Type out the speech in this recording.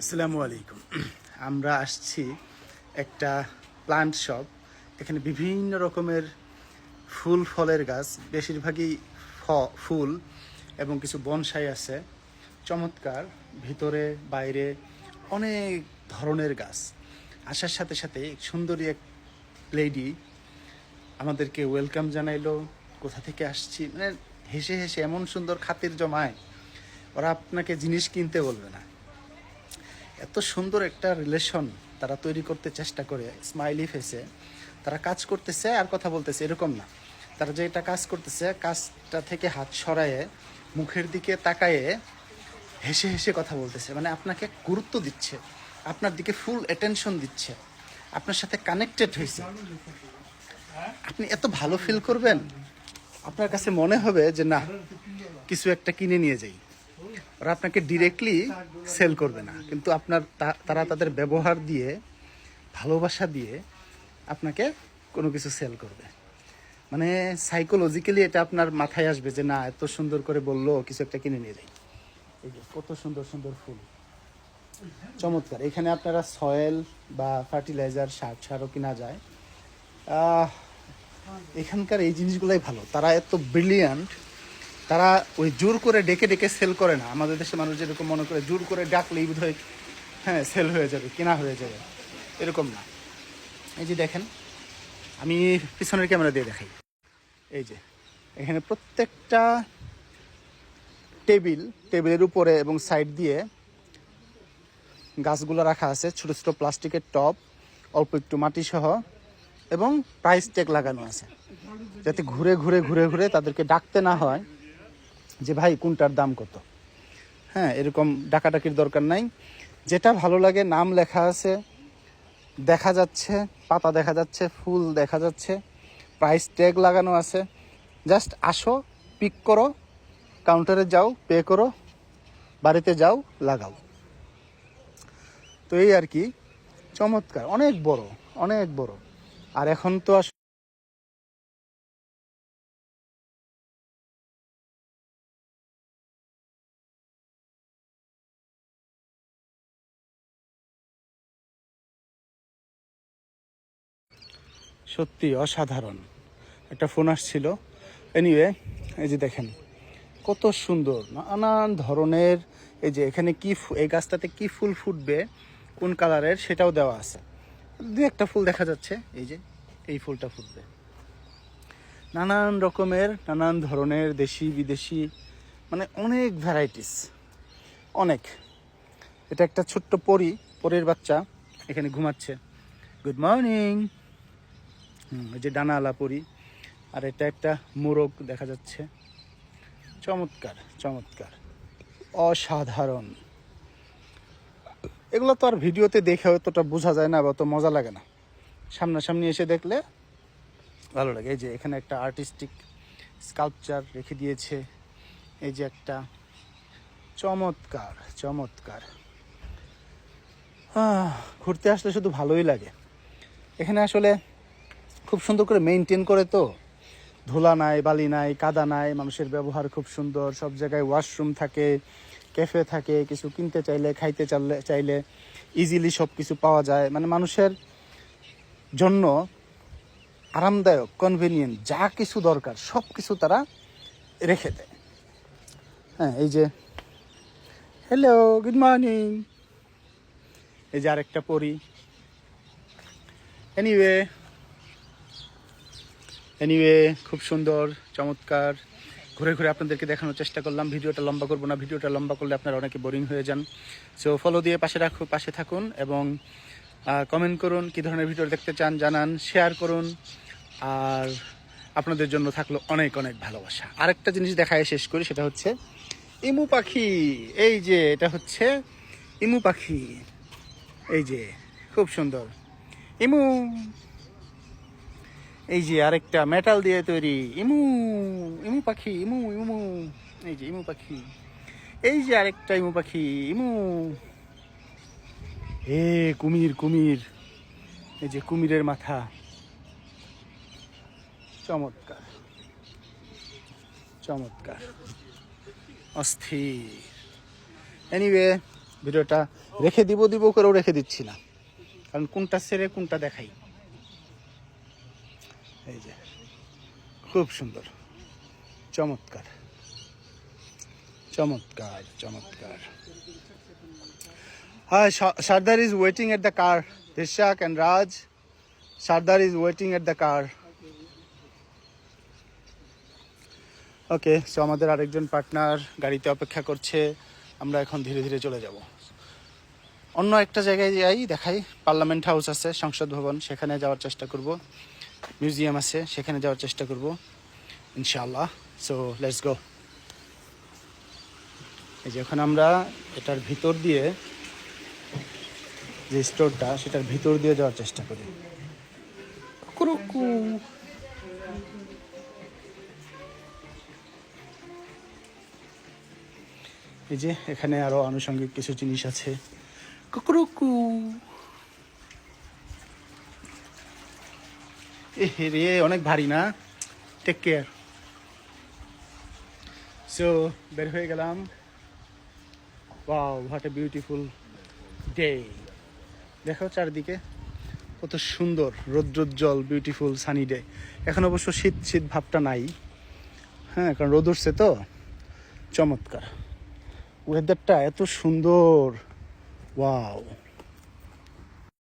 আসসালামু আলাইকুম। আমরা আসছি একটা প্লান্ট শপ। এখানে বিভিন্ন রকমের ফুল ফলের গাছ, বেশিরভাগই ফুল এবং কিছু বনসাই আছে। চমৎকার, ভিতরে বাইরে অনেক ধরনের গাছ। আসার সাথে সাথে সুন্দরী এক লেডি আমাদেরকে ওয়েলকাম জানাইলো। কোথা থেকে আসছি, মানে হেসে হেসে এমন সুন্দর খাতির জমায়, ওরা আপনাকে জিনিস কিনতে বলবে না। এত সুন্দর একটা রিলেশন তারা তৈরি করতে চেষ্টা করে, স্মাইলি ফেসে তারা কাজ করতেছে আর কথা বলতেছে এরকম না। তারা যেটা কাজ করতেছে, কাজটা থেকে হাত সরায়ে মুখের দিকে তাকায়ে হেসে হেসে কথা বলতেছে, মানে আপনাকে গুরুত্ব দিচ্ছে, আপনার দিকে ফুল অ্যাটেনশন দিচ্ছে, আপনার সাথে কানেক্টেড হয়েছে। আপনি এত ভালো ফিল করবেন, আপনার কাছে মনে হবে যে না, কিছু একটা কিনে নিয়ে যাই। ওরা আপনাকে ডিরেক্টলি সেল করবে না, কিন্তু তারা তাদের ব্যবহার দিয়ে, ভালোবাসা দিয়ে আপনাকে কোনো কিছু সেল করবে। মানে সাইকোলজিক্যালি এটা আপনার মাথায় আসবে যে না, এত সুন্দর করে বললো, কিছু একটা কিনে নিয়ে যাই। এই যে কত সুন্দর সুন্দর ফুল, চমৎকার। এখানে আপনারা সয়েল বা ফার্টিলাইজার, সারও কিনা যায়। এখানকার এই জিনিসগুলোই ভালো। তারা এত ব্রিলিয়ান্ট, তারা ওই জোর করে ডেকে ডেকে সেল করে না। আমাদের দেশে মানুষ যেরকম মনে করে জোর করে ডাকলেই বোধ হয় হ্যাঁ সেল হয়ে যাবে, কেনা হয়ে যাবে, এরকম না। এই যে দেখেন, আমি পিছনের ক্যামেরা দিয়ে দেখাই। এই যে এখানে প্রত্যেকটা টেবিলের উপরে এবং সাইড দিয়ে গাছগুলো রাখা আছে, ছোটো ছোটো প্লাস্টিকের টব, অল্প একটু মাটি সহ, এবং প্রাইস ট্যাগ লাগানো আছে, যাতে ঘুরে ঘুরে ঘুরে ঘুরে তাদেরকে ডাকতে না হয় যে ভাই কোনটার দাম কত। হ্যাঁ, এরকম ডাকাডাকির দরকার নাই। যেটা ভালো লাগে, নাম লেখা আছে, দেখা যাচ্ছে, পাতা দেখা যাচ্ছে, ফুল দেখা যাচ্ছে, প্রাইস ট্যাগ লাগানো আছে। জাস্ট আসো, পিক করো, কাউন্টারে যাও, পে করো, বাড়িতে যাও, লাগাও। তো এই আর কি, চমৎকার, অনেক বড়, অনেক বড়। আর এখন তো সত্যি অসাধারণ। একটা ফোন আসছিল। এনিওয়ে, এই যে দেখেন কত সুন্দর, নানান ধরনের। এই যে এখানে এই গাছটাতে কি ফুল ফুটবে, কোন কালারের, সেটাও দেওয়া আছে। দু একটা ফুল দেখা যাচ্ছে, এই যে এই ফুলটা ফুটবে। নানান রকমের, নানান ধরনের, দেশি বিদেশি, মানে অনেক ভ্যারাইটিস, অনেক। এটা একটা ছোট্ট পরীর বাচ্চা এখানে ঘুমাচ্ছে। Good morning. এই যে ডানাওয়ালা পরী। আর এটা একটা মোরগ দেখা যাচ্ছে। চমৎকার, চমৎকার, অসাধারণ। এগুলো তো আর ভিডিওতে দেখে অতটা বোঝা যায় না বা অত মজা লাগে না, সামনাসামনি এসে দেখলে ভালো লাগে। এই যে এখানে একটা আর্টিস্টিক স্কাল্পচার রেখে দিয়েছে, এই যে একটা, চমৎকার, চমৎকার। ঘুরতে আসলে শুধু ভালোই লাগে। এখানে আসলে খুব সুন্দর করে মেনটেন করে, তো ধুলা নাই, বালি নাই, কাদা নাই, মানুষের ব্যবহার খুব সুন্দর। সব জায়গায় ওয়াশরুম থাকে, ক্যাফে থাকে, কিছু কিনতে চাইলে, খাইতে চাইলে ইজিলি সব কিছু পাওয়া যায়। মানে মানুষের জন্য আরামদায়ক, কনভিনিয়েন্ট, যা কিছু দরকার সব কিছু তারা রেখে দেয়। হ্যাঁ, এই যে হ্যালো, গুড মর্নিং। এই যে আরেকটা পরি। এনিওয়ে খুব সুন্দর, চমৎকার। ঘুরে ঘুরে আপনাদেরকে দেখানোর চেষ্টা করলাম। ভিডিওটা লম্বা করবো না, ভিডিওটা লম্বা করলে আপনারা অনেকে বোরিং হয়ে যান। সো ফলো দিয়ে পাশে থাকুন এবং কমেন্ট করুন, কী ধরনের ভিডিও দেখতে চান জানান, শেয়ার করুন। আর আপনাদের জন্য থাকলো অনেক অনেক ভালোবাসা। আরেকটা জিনিস দেখায় শেষ করি, সেটা হচ্ছে ইমু পাখি। এই যে এটা হচ্ছে ইমু পাখি, এই যে খুব সুন্দর ইমু। এই যে আরেকটা মেটাল দিয়ে তৈরি ইমু, ইমু পাখি, ইমু ইমু। এই যে ইমু পাখি, এই যে আরেকটা ইমু পাখি, ইমু। কুমির, কুমির, এই যে কুমিরের মাথা, চমৎকার, চমৎকার, অস্থির। এনিওয়ে, ভিডিওটা রেখে দিব করেও রেখে দিচ্ছি না, কারণ কোনটা ছেড়ে কোনটা দেখাই। এই যে খুব সুন্দর, চমৎকার চমৎকার চমৎকার। Hi, Sardar is waiting at the car. Rishak and Raj, Sardar is waiting at the car. Okay, so আমাদের আরেকজন পার্টনার গাড়িতে অপেক্ষা করছে। আমরা এখন ধীরে ধীরে চলে যাব। অন্য একটা জায়গায় যাই, দেখাই। পার্লামেন্ট হাউস আছে, সংসদ ভবন, সেখানে যাওয়ার চেষ্টা করব। মিউজিয়াম আছে, সেখানে যাওয়ার চেষ্টা করব ইনশাআল্লাহ। So let's go. এই যে এখন আমরা এটার ভিতর দিয়ে, যে স্টোরটা সেটার ভিতর দিয়ে যাওয়ার চেষ্টা করি। কুকুরুকু। এই যে এখানে আরো আনুষঙ্গিক কিছু জিনিস আছে। কুকুরুকু। রে অনেক ভারী না, টেক কেয়ার। সো বের হয়ে গেলাম। Wow, what a beautiful day. দেখো চারদিকে কত সুন্দর, রৌদ্রোজ্জ্বল, বিউটিফুল সানি ডে। এখন অবশ্য শীত শীত ভাবটা নাই, হ্যাঁ, কারণ রোদ উঠছে তো। চমৎকার ওয়েদারটা, এত সুন্দর। ওয়াও।